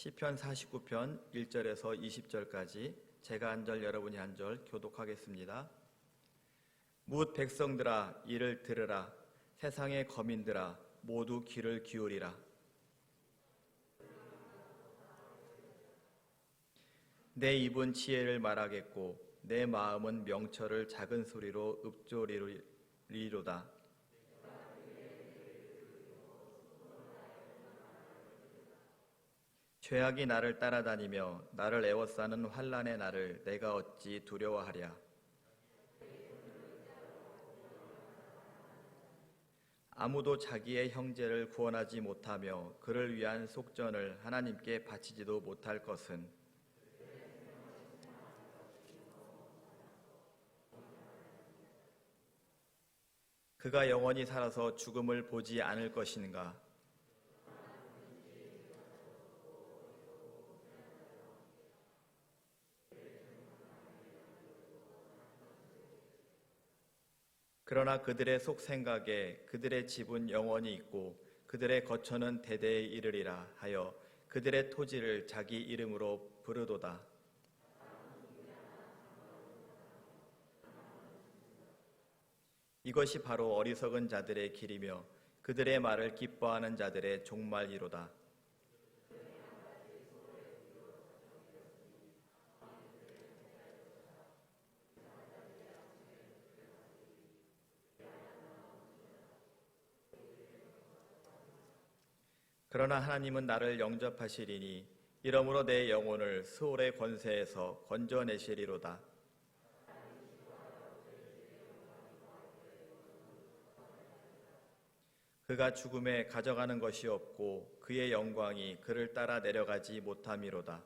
시편 49편 1절에서 20절까지 제가 한 절 여러분이 한 절 교독하겠습니다. 뭇 백성들아 이를 들으라. 세상의 거민들아 모두 귀를 기울이라. 내 입은 지혜를 말하겠고 내 마음은 명철을 작은 소리로 읊조리리로다. 죄악이 나를 따라다니며 나를 애워싸는 환난의 날을 내가 어찌 두려워하랴. 아무도 자기의 형제를 구원하지 못하며 그를 위한 속전을 하나님께 바치지도 못할 것은 그가 영원히 살아서 죽음을 보지 않을 것인가. 그러나 그들의 속생각에 그들의 집은 영원히 있고 그들의 거처는 대대에 이르리라 하여 그들의 토지를 자기 이름으로 부르도다. 이것이 바로 어리석은 자들의 길이며 그들의 말을 기뻐하는 자들의 종말이로다. 그러나 하나님은 나를 영접하시리니 이러므로 내 영혼을 스올의 권세에서 건져내시리로다. 그가 죽음에 가져가는 것이 없고 그의 영광이 그를 따라 내려가지 못함이로다.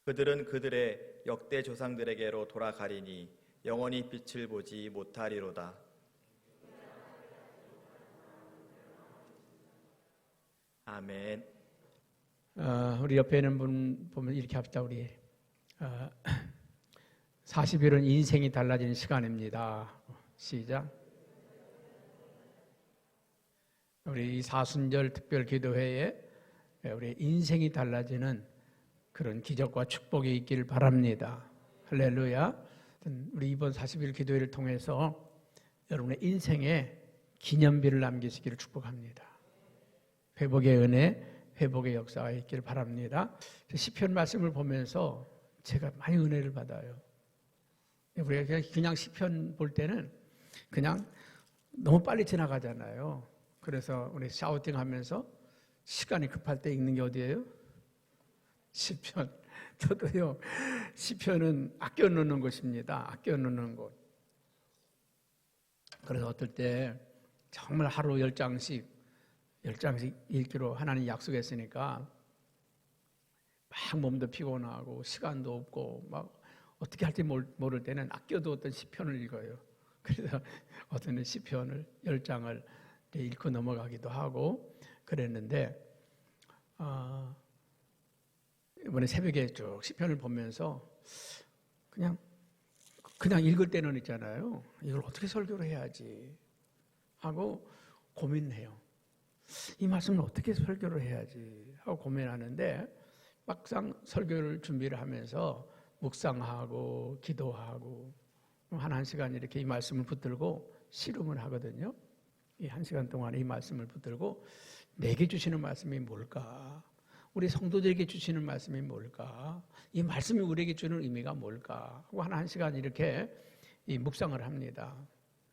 그들은 그들의 역대 조상들에게로 돌아가리니 영원히 빛을 보지 못하리로다. 아멘. 우리 옆에 있는 분 보면 이렇게 합시다. 우리 40일은 인생이 달라지는 시간입니다. 시작. 우리 이 사순절 특별기도회에 우리 인생이 달라지는 그런 기적과 축복이 있기를 바랍니다. 할렐루야. 우리 이번 40일 기도회를 통해서 여러분의 인생에 기념비를 남기시기를 축복합니다. 회복의 은혜, 회복의 역사가 있기를 바랍니다. 시편 말씀을 보면서 제가 많이 은혜를 받아요. 우리가 그냥 시편 볼 때는 그냥 너무 빨리 지나가잖아요. 그래서 우리 샤우팅하면서 시간이 급할 때 읽는 게 어디예요? 시편. 저도요, 시편은 아껴 놓는 것입니다. 아껴 놓는 것. 그래서 어떨 때 정말 하루 10장씩 읽기로 하나님 약속했으니까 막 몸도 피곤하고 시간도 없고 막 어떻게 할지 모를 때는 아껴두었던 시편을 읽어요. 그래서 어떤 때는 시편을 10장을 읽고 넘어가기도 하고 그랬는데 이번에 새벽에 쭉 시편을 보면서 그냥 읽을 때는 있잖아요. 이걸 어떻게 설교를 해야지 하고 고민해요. 이 말씀을 어떻게 설교를 해야지 하고 고민하는데 막상 설교를 준비를 하면서 묵상하고 기도하고 한 시간 이렇게 이 말씀을 붙들고 씨름을 하거든요. 이 1시간 동안 이 말씀을 붙들고 내게 주시는 말씀이 뭘까? 우리 성도들에게 주시는 말씀이 뭘까? 이 말씀이 우리에게 주는 의미가 뭘까? 하고 한 시간 이렇게 이 묵상을 합니다.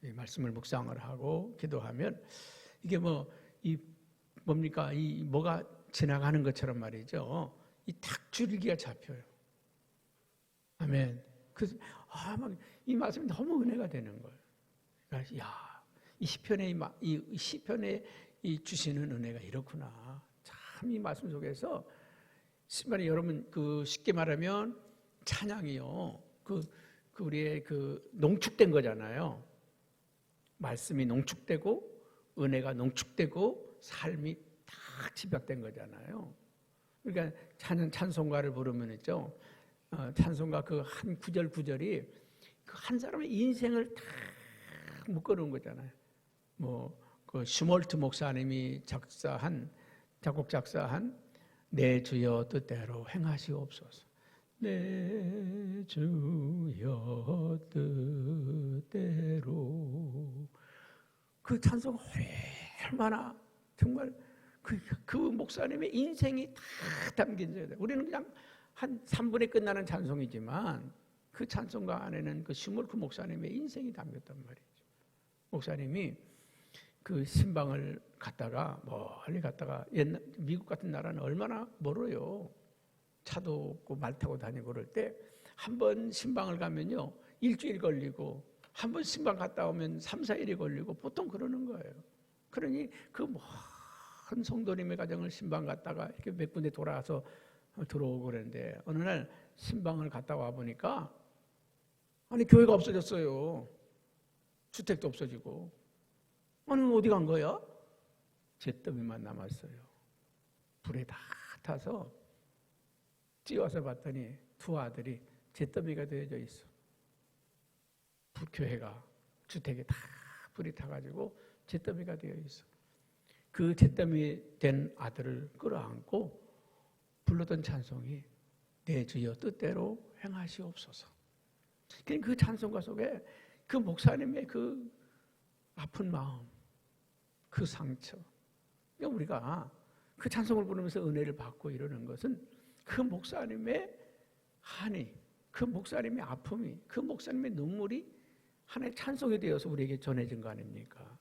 이 말씀을 묵상을 하고 기도하면 이게 뭡니까? 이 뭐가 지나가는 것처럼 말이죠. 이 탁 줄기가 잡혀요. 아멘. 그래서 이 말씀이 너무 은혜가 되는 거예요. 그러니까 이 시편에 이 시편에 이 주시는 은혜가 이렇구나. 참 이 말씀 속에서 여러분 쉽게 말하면 찬양이요. 우리의 농축된 거잖아요. 말씀이 농축되고 은혜가 농축되고 삶이 다 집약된 거잖아요. 그러니까 찬송가를 부르면 있죠. 찬송가 그 한 구절이 그 한 사람의 인생을 다 묶어놓은 거잖아요. 그 슈몰트 목사님이 작곡 작사한 내 주여 뜻대로 행하시옵소서. 내 주여 뜻대로. 그 찬송 얼마나 정말 그 목사님의 인생이 다 담긴 거예요. 우리는 그냥 한 3분에 끝나는 찬송이지만 그 찬송가 안에는 그 슈몰트 목사님의 인생이 담겼단 말이죠. 목사님이 그 신방을 갔다가 멀리 갔다가 미국 같은 나라는 얼마나 멀어요. 차도 없고 말 타고 다니고 그럴 때 한 번 신방을 가면요 일주일 걸리고 한 번 신방 갔다 오면 3, 4일이 걸리고 보통 그러는 거예요. 그러니 그 큰 성도님의 가정을 신방 갔다가 이렇게 몇 군데 돌아와서 들어오고 그랬는데 어느 날 신방을 갔다 와 보니까 아니 교회가 없어졌어요. 주택도 없어지고. 아니 어디 간 거야? 잿더미만 남았어요. 불에 다 타서 뛰어와서 봤더니 두 아들이 잿더미가 되어져 있어. 교회가 주택에 다 불이 타가지고 잿더미가 되어 있어. 그 잿더미 된 아들을 끌어안고 불렀던 찬송이 내 주여 뜻대로 행하시옵소서. 그 찬송가 속에 그 목사님의 그 아픈 마음, 그 상처, 우리가 그 찬송을 부르면서 은혜를 받고 이러는 것은 그 목사님의 한이, 그 목사님의 아픔이, 그 목사님의 눈물이 하나의 찬송이 되어서 우리에게 전해진 거 아닙니까?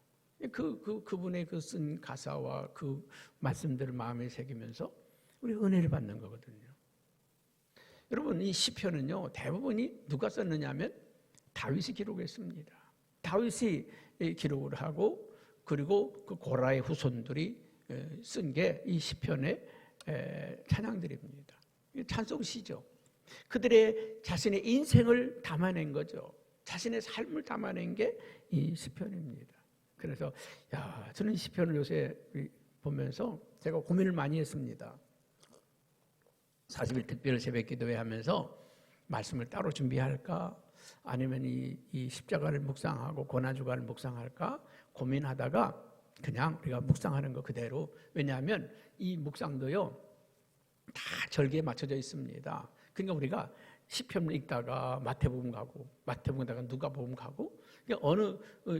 그분의 그 쓴 가사와 그 말씀들을 마음에 새기면서 우리 은혜를 받는 거거든요. 여러분, 이 시편은요 대부분이 누가 썼느냐면 다윗이 기록했습니다. 다윗이 기록을 하고 그리고 그 고라의 후손들이 쓴 게 이 시편의 찬양들입니다. 찬송시죠. 그들의 자신의 인생을 담아낸 거죠. 자신의 삶을 담아낸 게 이 시편입니다. 그래서 저는 이 시편을 요새 보면서 제가 고민을 많이 했습니다. 40일 특별 새벽 기도회 하면서 말씀을 따로 준비할까? 아니면 이 십자가를 묵상하고 고난주간을 묵상할까? 고민하다가 그냥 우리가 묵상하는 거 그대로. 왜냐하면 이 묵상도요 다 절기에 맞춰져 있습니다. 그러니까 우리가 시편을 읽다가 마태복음 가고 마태복음 가다가 누가복음 가고 어느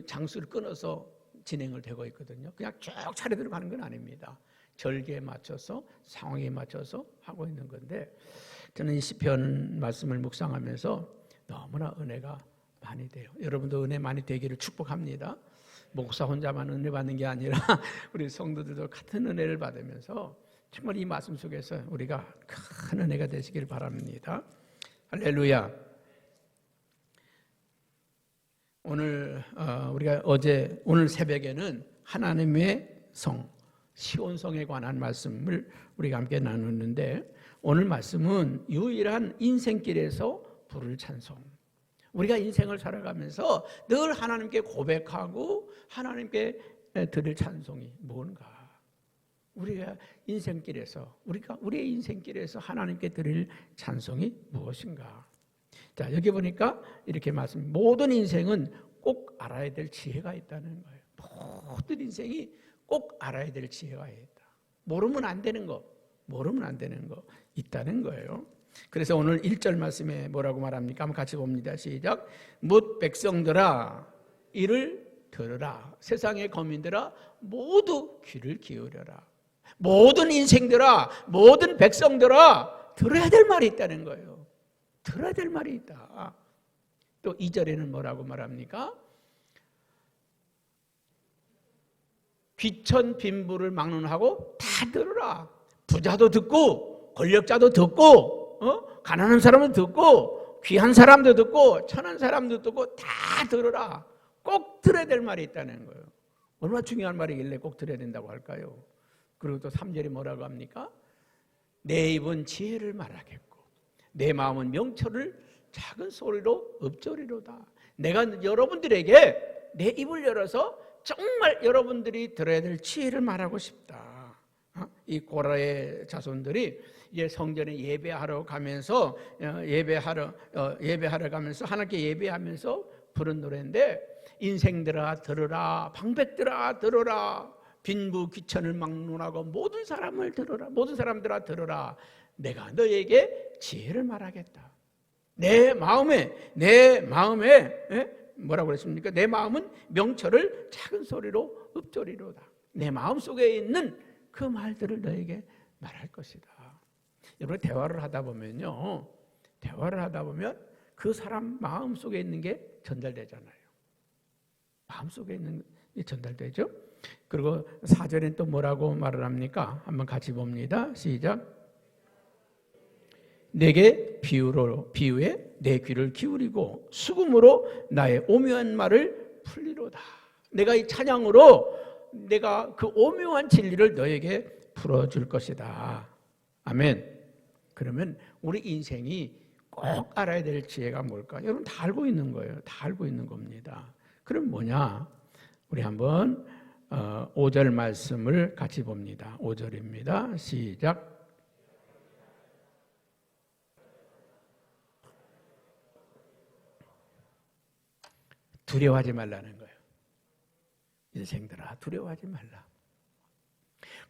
장수를 끊어서 진행을 되고 있거든요. 그냥 쭉 차례대로 가는 건 아닙니다. 절기에 맞춰서 상황에 맞춰서 하고 있는 건데 저는 이 시편 말씀을 묵상하면서 너무나 은혜가 많이 돼요. 여러분도 은혜 많이 되기를 축복합니다. 목사 혼자만 은혜 받는 게 아니라 우리 성도들도 같은 은혜를 받으면서 정말 이 말씀 속에서 우리가 큰 은혜가 되시길 바랍니다. 할렐루야. 우리가 오늘 새벽에는 하나님의 성 시온성에 관한 말씀을 우리가 함께 나눴는데 오늘 말씀은 유일한 인생길에서 부를 찬송. 우리가 인생을 살아가면서 늘 하나님께 고백하고 하나님께 드릴 찬송이 뭔가? 우리가 인생길에서 우리의 인생길에서 하나님께 드릴 찬송이 무엇인가? 자, 여기 보니까 이렇게 말씀. 모든 인생은 꼭 알아야 될 지혜가 있다는 거예요. 모든 인생이 꼭 알아야 될 지혜가 있다. 모르면 안 되는 거 있다는 거예요. 그래서 오늘 1절 말씀에 뭐라고 말합니까? 한번 같이 봅니다. 시작. 뭇 백성들아 이를 들으라. 세상의 거민들아 모두 귀를 기울여라. 모든 인생들아, 모든 백성들아 들어야 될 말이 있다는 거예요. 들어야 될 말이 있다. 또 2절에는 뭐라고 말합니까? 귀천 빈부를 막론하고 다 들으라. 부자도 듣고 권력자도 듣고 가난한 사람도 듣고 귀한 사람도 듣고 천한 사람도 듣고 다 들으라. 꼭 들어야 될 말이 있다는 거예요. 얼마나 중요한 말이길래 꼭 들어야 된다고 할까요? 그리고 또 3절이 뭐라고 합니까? 내 입은 지혜를 말하겠고 내 마음은 명철을 작은 소리로 읊조리로다. 내가 여러분들에게 내 입을 열어서 정말 여러분들이 들어야 될 지혜를 말하고 싶다. 이 고라의 자손들이 이제 성전에 예배하러 가면서 예배하러 가면서 하나님께 예배하면서 부른 노래인데 인생들아 들으라, 방백들아 들으라, 빈부 귀천을 막론하고 모든 사람을 들으라, 모든 사람들아 들으라, 내가 너에게 지혜를 말하겠다. 내 마음에 뭐라고 그랬습니까? 내 마음은 명철을 작은 소리로 읊조리로다. 내 마음 속에 있는 그 말들을 너에게 말할 것이다. 여러분, 대화를 하다 보면 그 사람 마음 속에 있는 게 전달되잖아요. 마음 속에 있는 게 전달되죠. 그리고 4절엔 또 뭐라고 말을 합니까? 한번 같이 봅니다. 시작. 내게 비유에 내 귀를 기울이고 수금으로 나의 오묘한 말을 풀리로다. 내가 이 찬양으로 내가 그 오묘한 진리를 너에게 풀어줄 것이다. 아멘. 그러면 우리 인생이 꼭 알아야 될 지혜가 뭘까? 여러분 다 알고 있는 거예요. 다 알고 있는 겁니다. 그럼 뭐냐? 우리 한번 5절 말씀을 같이 봅니다. 5절입니다. 시작. 두려워하지 말라는 거예요. 인생들아, 두려워하지 말라.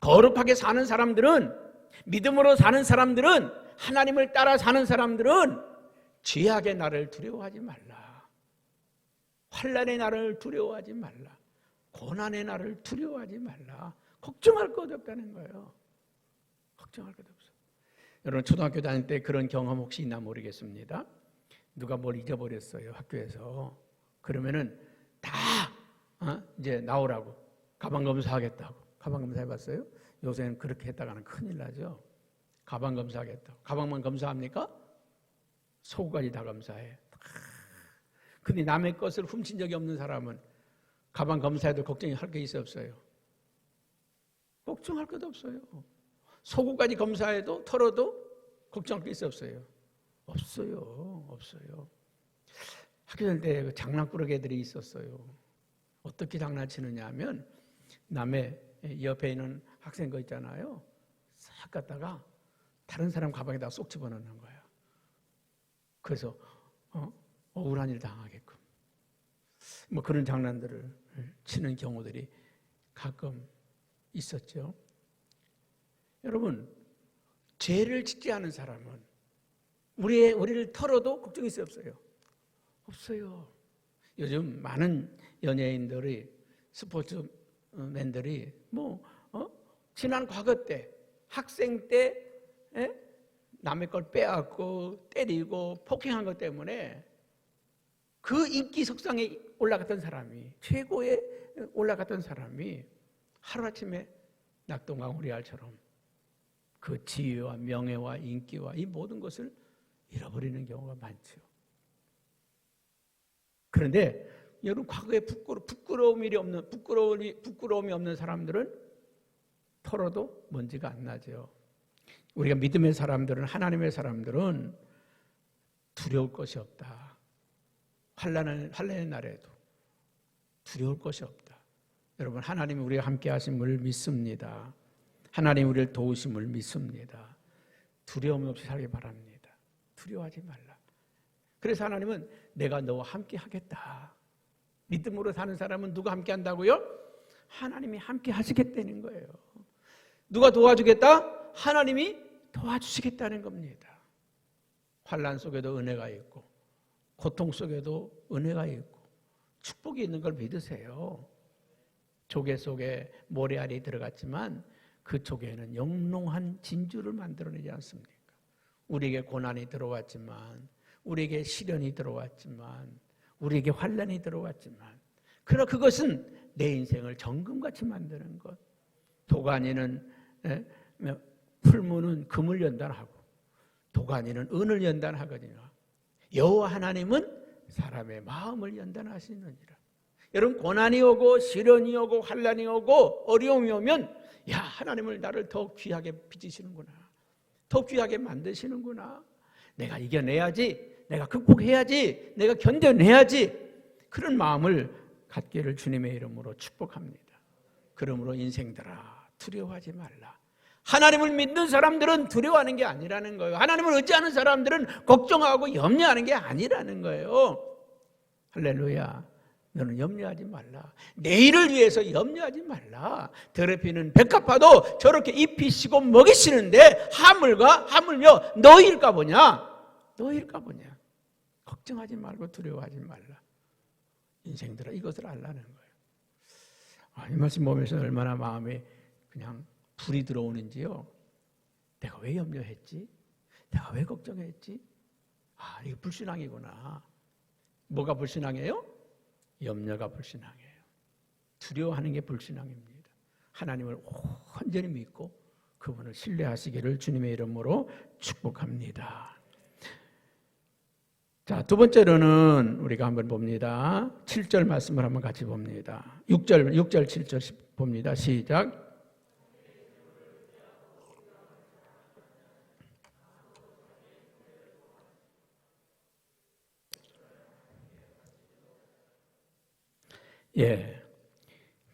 거룩하게 사는 사람들은, 믿음으로 사는 사람들은, 하나님을 따라 사는 사람들은 죄악의 날을 두려워하지 말라. 환난의 날을 두려워하지 말라. 고난의 날을 두려워하지 말라. 걱정할 것 없다는 거예요. 걱정할 것 없어. 여러분, 초등학교 다닐 때 그런 경험 혹시 있나 모르겠습니다. 누가 뭘 잊어버렸어요, 학교에서. 그러면은 다 이제 나오라고, 가방 검사하겠다고. 가방 검사 해봤어요? 요새는 그렇게 했다가는 큰일 나죠. 가방 검사하겠다고. 가방만 검사합니까? 속까지 다 검사해. 근데 남의 것을 훔친 적이 없는 사람은 가방 검사해도 걱정할 게 있어 없어요? 걱정할 것도 없어요. 속까지 검사해도 털어도 걱정할 게 있어 없어요? 없어요. 학교 다닐 때 장난꾸러기 애들이 있었어요. 어떻게 장난치느냐 하면 남의 옆에 있는 학생 거 있잖아요. 싹 갖다가 다른 사람 가방에다 쏙 집어넣는 거야. 그래서 억울한 일 당하게끔. 뭐 그런 장난들을 치는 경우들이 가끔 있었죠. 여러분, 죄를 짓지 않은 사람은 우리를 털어도 걱정이 있어요, 없어요? 없어요. 요즘 많은 연예인들이, 스포츠맨들이 지난 과거 때, 학생 때 남의 걸 빼앗고 때리고 폭행한 것 때문에 그 인기 석상에 올라갔던 사람이, 최고에 올라갔던 사람이 하루아침에 낙동강우리알처럼 그 지위와 명예와 인기와 이 모든 것을 잃어버리는 경우가 많죠. 그런데 여러분, 과거에 부끄러움이 없는 사람들은 털어도 먼지가 안 나죠. 우리가 믿음의 사람들은, 하나님의 사람들은 두려울 것이 없다. 환난의 날에도 두려울 것이 없다. 여러분, 하나님이 우리와 함께 하심을 믿습니다. 하나님이 우리를 도우심을 믿습니다. 두려움 없이 살기 바랍니다. 두려워하지 말라. 그래서 하나님은 내가 너와 함께 하겠다. 믿음으로 사는 사람은 누가 함께 한다고요? 하나님이 함께 하시겠다는 거예요. 누가 도와주겠다? 하나님이 도와주시겠다는 겁니다. 환난 속에도 은혜가 있고, 고통 속에도 은혜가 있고, 축복이 있는 걸 믿으세요. 조개 속에 모래알이 들어갔지만 그 조개는 영롱한 진주를 만들어내지 않습니까? 우리에게 고난이 들어왔지만, 우리에게 시련이 들어왔지만, 우리에게 환난이 들어왔지만, 그러나 그것은 내 인생을 정금같이 만드는 것. 도가니는 풀무는 금을 연단하고 도가니는 은을 연단하거든요. 여호와 하나님은 사람의 마음을 연단하시느니라. 여러분, 고난이 오고 시련이 오고 환난이 오고 어려움이 오면, 야, 하나님을 나를 더 귀하게 빚으시는구나, 더 귀하게 만드시는구나, 내가 이겨내야지, 내가 극복해야지, 내가 견뎌내야지, 그런 마음을 갖기를 주님의 이름으로 축복합니다. 그러므로 인생들아, 두려워하지 말라. 하나님을 믿는 사람들은 두려워하는 게 아니라는 거예요. 하나님을 의지하는 사람들은 걱정하고 염려하는 게 아니라는 거예요. 할렐루야. 너는 염려하지 말라. 내일을 위해서 염려하지 말라. 더럽히는 백합화도 저렇게 입히시고 먹이시는데 하물며 너희일까 보냐? 너희일까 보냐? 걱정하지 말고 두려워하지 말라. 인생들아 이것을 알라는 거예요. 이 말씀 보면서 얼마나 마음에 그냥 불이 들어오는지요. 내가 왜 염려했지? 내가 왜 걱정했지? 이게 불신앙이구나. 뭐가 불신앙이에요? 염려가 불신앙이에요. 두려워하는 게 불신앙입니다. 하나님을 온전히 믿고 그분을 신뢰하시기를 주님의 이름으로 축복합니다. 자, 두 번째로는 우리가 한번 봅니다. 7절 말씀을 한번 같이 봅니다. 6절 7절 봅니다. 시작. 예.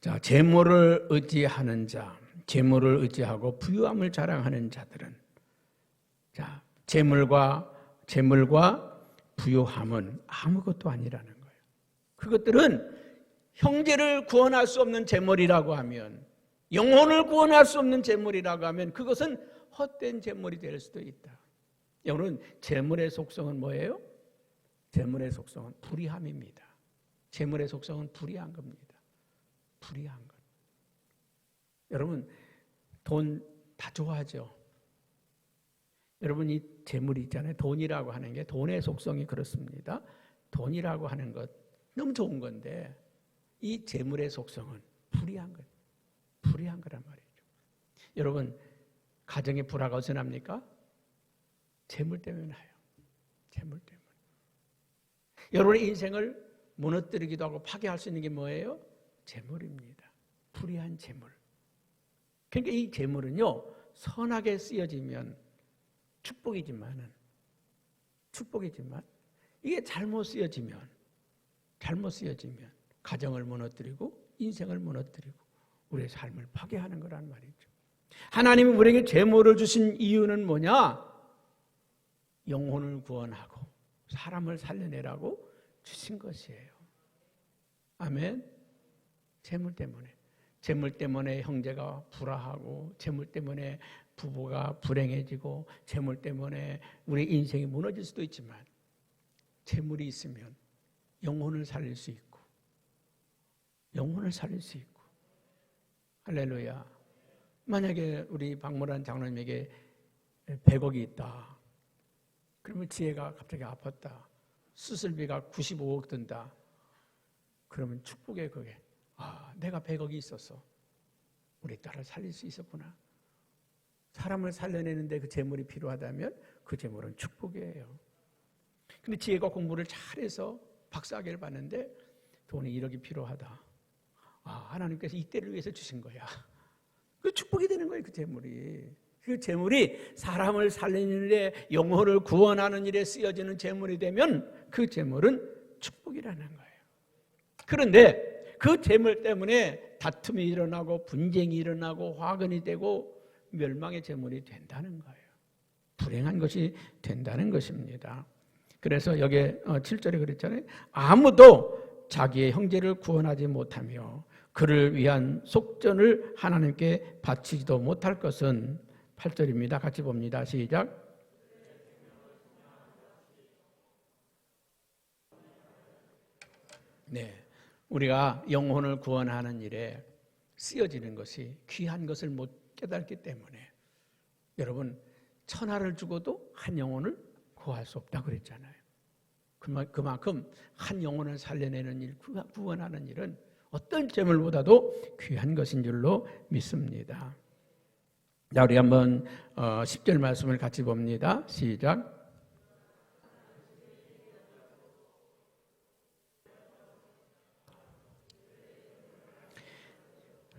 자, 재물을 의지하는 자, 재물을 의지하고 부유함을 자랑하는 자들은, 자, 재물과 부유함은 아무것도 아니라는 거예요. 그것들은 형제를 구원할 수 없는 재물이라고 하면, 영혼을 구원할 수 없는 재물이라고 하면 그것은 헛된 재물이 될 수도 있다. 여러분, 재물의 속성은 뭐예요? 재물의 속성은 불의함입니다. 재물의 속성은 불의한 겁니다. 불의한 것. 여러분, 돈 다 좋아하죠? 여러분, 이 재물이 있잖아요. 돈이라고 하는 게, 돈의 속성이 그렇습니다. 돈이라고 하는 것 너무 좋은 건데 이 재물의 속성은 불의한 것. 불의한 거란 말이죠. 여러분, 가정의 불화가 어디서 납니까? 재물 때문에 나요. 재물 때문에. 여러분의 인생을 무너뜨리기도 하고 파괴할 수 있는 게 뭐예요? 재물입니다. 불의한 재물. 그러니까 이 재물은요, 선하게 쓰여지면 축복이지만 이게 잘못 쓰여지면 가정을 무너뜨리고 인생을 무너뜨리고 우리의 삶을 파괴하는 거란 말이죠. 하나님이 우리에게 재물을 주신 이유는 뭐냐? 영혼을 구원하고 사람을 살려내라고 주신 것이에요. 아멘. 재물 때문에 형제가 불화하고, 재물 때문에 부부가 불행해지고, 재물 때문에 우리 인생이 무너질 수도 있지만 재물이 있으면 영혼을 살릴 수 있고 할렐루야. 만약에 우리 박모란 장로님에게 100억이 있다. 그러면 지혜가 갑자기 아팠다. 수술비가 95억 든다. 그러면 축복의 그게, 내가 100억이 있었어. 우리 딸을 살릴 수 있었구나. 사람을 살려내는데 그 재물이 필요하다면 그 재물은 축복이에요. 근데 지혜가 공부를 잘해서 박사학위를 받는데 돈이 1억이 필요하다. 하나님께서 이때를 위해서 주신 거야. 그 축복이 되는 거예요, 그 재물이. 그 재물이 사람을 살리는 일에, 영혼을 구원하는 일에 쓰여지는 재물이 되면 그 재물은 축복이라는 거예요. 그런데 그 재물 때문에 다툼이 일어나고 분쟁이 일어나고 화근이 되고 멸망의 재물이 된다는 거예요. 불행한 것이 된다는 것입니다. 그래서 여기에 7절에 그랬잖아요. 아무도 자기의 형제를 구원하지 못하며 그를 위한 속전을 하나님께 바치지도 못할 것은 8절입니다. 같이 봅니다. 시작. 네, 우리가 영혼을 구원하는 일에 쓰여지는 것이 귀한 것을 못 깨닫기 때문에, 여러분, 천하를 주고도 한 영혼을 구할 수 없다고 그랬잖아요. 그만큼 한 영혼을 살려내는 일, 구원하는 일은 어떤 재물보다도 귀한 것인 줄로 믿습니다. 자, 우리 한번 10절 말씀을 같이 봅니다. 시작.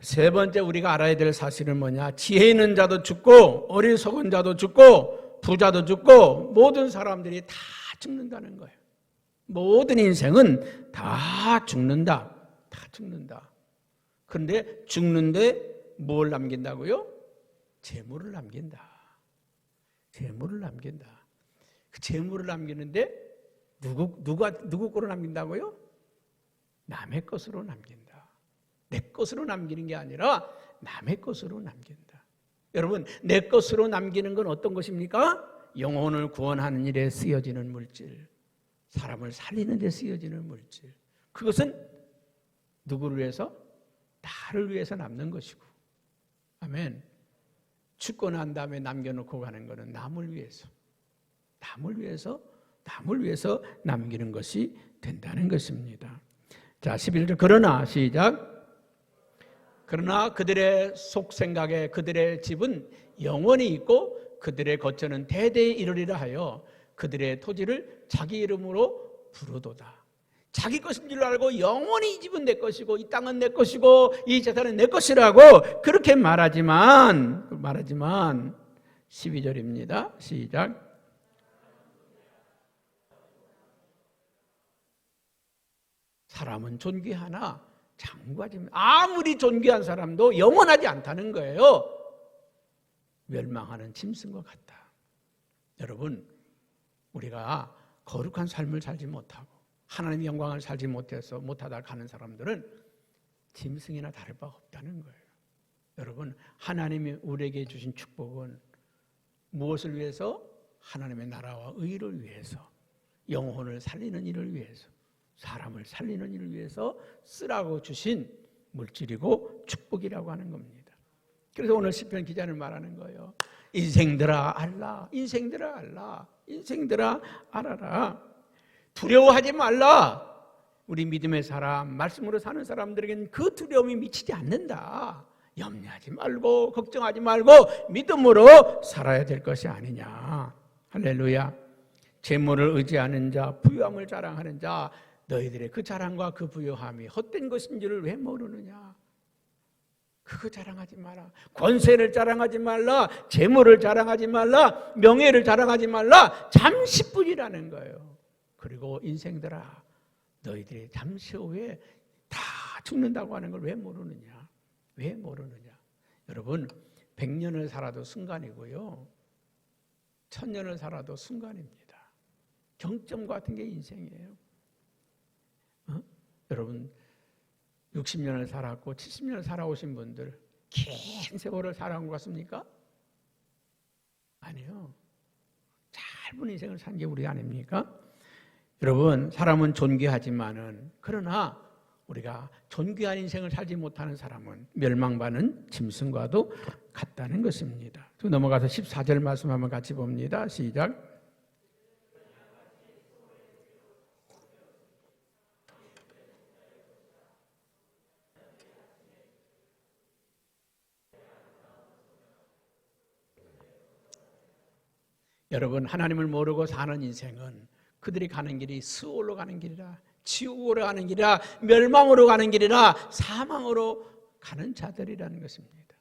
세 번째 우리가 알아야 될 사실은 뭐냐? 지혜 있는 자도 죽고 어리석은 자도 죽고 부자도 죽고 모든 사람들이 다 죽는다는 거예요. 모든 인생은 다 죽는다. 다 죽는다. 그런데 죽는데 뭘 남긴다고요? 재물을 남긴다. 재물을 남긴다. 그 재물을 남기는데 누구 거로 남긴다고요? 남의 것으로 남긴다. 내 것으로 남기는 게 아니라 남의 것으로 남긴다. 여러분, 내 것으로 남기는 건 어떤 것입니까? 영혼을 구원하는 일에 쓰여지는 물질, 사람을 살리는 데 쓰여지는 물질. 그것은 누구를 위해서? 나를 위해서 남는 것이고, 아멘. 죽고 난 다음에 남겨놓고 가는 것은 남을 위해서 남기는 것이 된다는 것입니다. 자, 11절. 그러나, 시작. 그러나 그들의 속생각에 그들의 집은 영원히 있고 그들의 거처는 대대에 이르리라 하여 그들의 토지를 자기 이름으로 부르도다. 자기 것인 줄 알고 영원히 이 집은 내 것이고 이 땅은 내 것이고 이 재산은 내 것이라고 그렇게 말하지만 12절입니다. 시작. 사람은 존귀하나 장구하지, 아무리 존귀한 사람도 영원하지 않다는 거예요. 멸망하는 짐승과 같다. 여러분, 우리가 거룩한 삶을 살지 못하고 하나님의 영광을 살지 못하다 가는 사람들은 짐승이나 다를 바가 없다는 거예요. 여러분, 하나님이 우리에게 주신 축복은 무엇을 위해서? 하나님의 나라와 의를 위해서, 영혼을 살리는 일을 위해서, 사람을 살리는 일을 위해서 쓰라고 주신 물질이고 축복이라고 하는 겁니다. 그래서 오늘 시편 기자는 말하는 거예요. 인생들아 알라, 인생들아 알라, 인생들아 알아라. 두려워하지 말라. 우리 믿음의 사람, 말씀으로 사는 사람들에게는 그 두려움이 미치지 않는다. 염려하지 말고 걱정하지 말고 믿음으로 살아야 될 것이 아니냐. 할렐루야. 재물을 의지하는 자, 부유함을 자랑하는 자, 너희들의 그 자랑과 그 부유함이 헛된 것인 줄을 왜 모르느냐. 그거 자랑하지 마라. 권세를 자랑하지 말라. 재물을 자랑하지 말라. 명예를 자랑하지 말라. 잠시뿐이라는 거예요. 그리고 인생들아, 너희들이 잠시 후에 다 죽는다고 하는 걸 왜 모르느냐. 왜 모르느냐. 여러분, 100년을 살아도 순간이고요, 1000년을 살아도 순간입니다. 경점 같은 게 인생이에요. 여러분, 60년을 살았고 70년을 살아오신 분들 긴 세월을 살아온 것 같습니까? 아니요. 짧은 인생을 산 게 우리 아닙니까? 여러분, 사람은 존귀하지만은, 그러나 우리가 존귀한 인생을 살지 못하는 사람은 멸망받는 짐승과도 같다는 것입니다. 넘어가서 14절 말씀 한번 같이 봅니다. 시작. 여러분, 하나님을 모르고 사는 인생은 그들이 가는 길이 수월로 가는 길이라, 지옥으로 가는 길이라, 멸망으로 가는 길이라, 사망으로 가는 자들이라는 것입니다.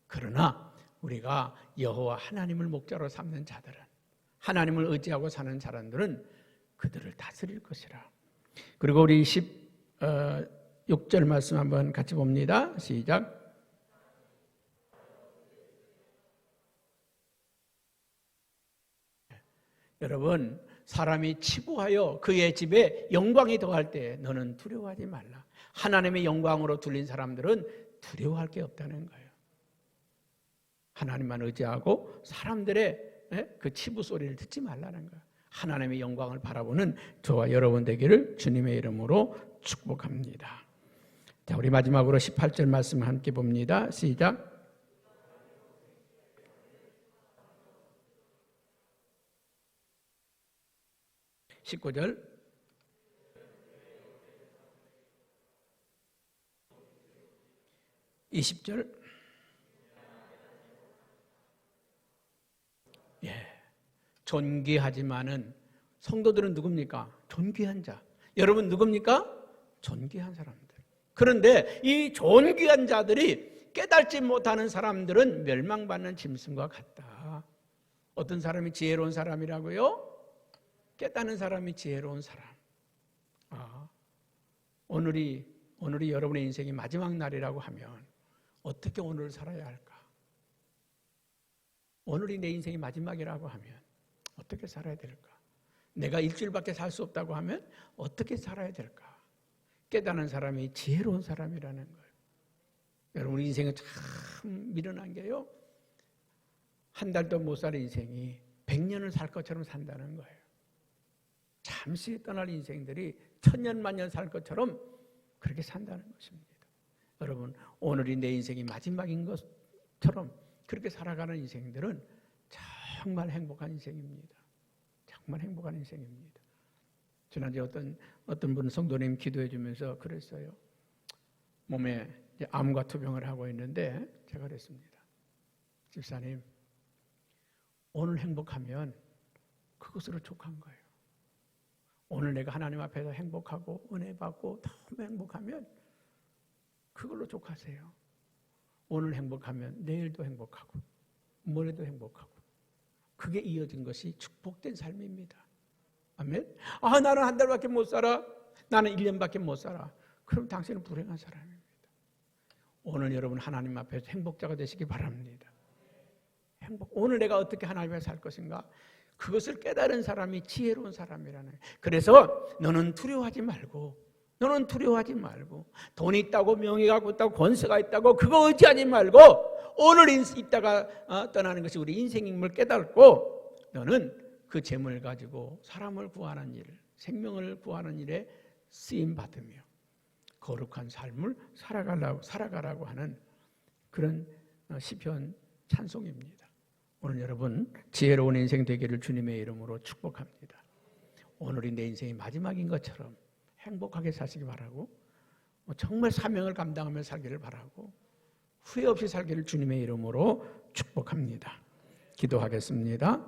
그러나 우리가 여호와 하나님을 목자로 삼는 자들은, 하나님을 의지하고 사는 사람들은 그들을 다스릴 것이라. 그리고 우리 16절 말씀 한번 같이 봅니다. 시작. 여러분, 사람이 치부하여 그의 집에 영광이 더할 때 너는 두려워하지 말라. 하나님의 영광으로 둘린 사람들은 두려워할 게 없다는 거예요. 하나님만 의지하고 사람들의 그 치부 소리를 듣지 말라는 거예요. 하나님의 영광을 바라보는 저와 여러분 되기를 주님의 이름으로 축복합니다. 자, 우리 마지막으로 18절 말씀 함께 봅니다. 시작. 19절. (20절) 존귀하지만은, 성도들은 누굽니까? 존귀한 자. 여러분 누굽니까? 존귀한 사람들. 그런데 이 존귀한 자들이 깨닫지 못하는 사람들은 멸망받는 짐승과 같다. 어떤 사람이 지혜로운 사람이라고요? 깨닫는 사람이 지혜로운 사람. 오늘이 여러분의 인생의 마지막 날이라고 하면 어떻게 오늘을 살아야 할까? 오늘이 내 인생의 마지막이라고 하면 어떻게 살아야 될까? 내가 일주일밖에 살 수 없다고 하면 어떻게 살아야 될까? 깨닫는 사람이 지혜로운 사람이라는 거예요. 여러분, 우리 인생은 참 미련한 게요. 한 달도 못 살 인생이 100년을 살 것처럼 산다는 거예요. 잠시 떠날 인생들이 1000년 만년 살 것처럼 그렇게 산다는 것입니다. 여러분, 오늘이 내 인생이 마지막인 것처럼 그렇게 살아가는 인생들은 정말 행복한 인생입니다. 정말 행복한 인생입니다. 지난주에 어떤 분 성도님 기도해 주면서 그랬어요. 몸에 이제 암과 투병을 하고 있는데 제가 그랬습니다. 집사님, 오늘 행복하면 그것으로 족한 거예요. 오늘 내가 하나님 앞에서 행복하고 은혜 받고 너무 행복하면 그걸로 족하세요. 오늘 행복하면 내일도 행복하고 모레도 행복하고 그게 이어진 것이 축복된 삶입니다. 아멘. 나는 한 달밖에 못 살아. 나는 1년밖에 못 살아. 그럼 당신은 불행한 사람입니다. 오늘 여러분 하나님 앞에서 행복자가 되시기 바랍니다. 오늘 내가 어떻게 하나님 앞에 살 것인가? 그것을 깨달은 사람이 지혜로운 사람이라는 거예요. 그래서 너는 두려워하지 말고 돈이 있다고 명예가 있다고 권세가 있다고 그거 의지하지 말고 오늘 있다가 떠나는 것이 우리 인생임을 깨닫고 너는 그 재물을 가지고 사람을 구하는 일, 생명을 구하는 일에 쓰임 받으며 거룩한 삶을 살아가라고 하는 그런 시편 찬송입니다. 오늘 여러분 지혜로운 인생 되기를 주님의 이름으로 축복합니다. 오늘이 내 인생이 마지막인 것처럼 행복하게 사시기 바라고 정말 사명을 감당하며 살기를 바라고 후회 없이 살기를 주님의 이름으로 축복합니다. 기도하겠습니다.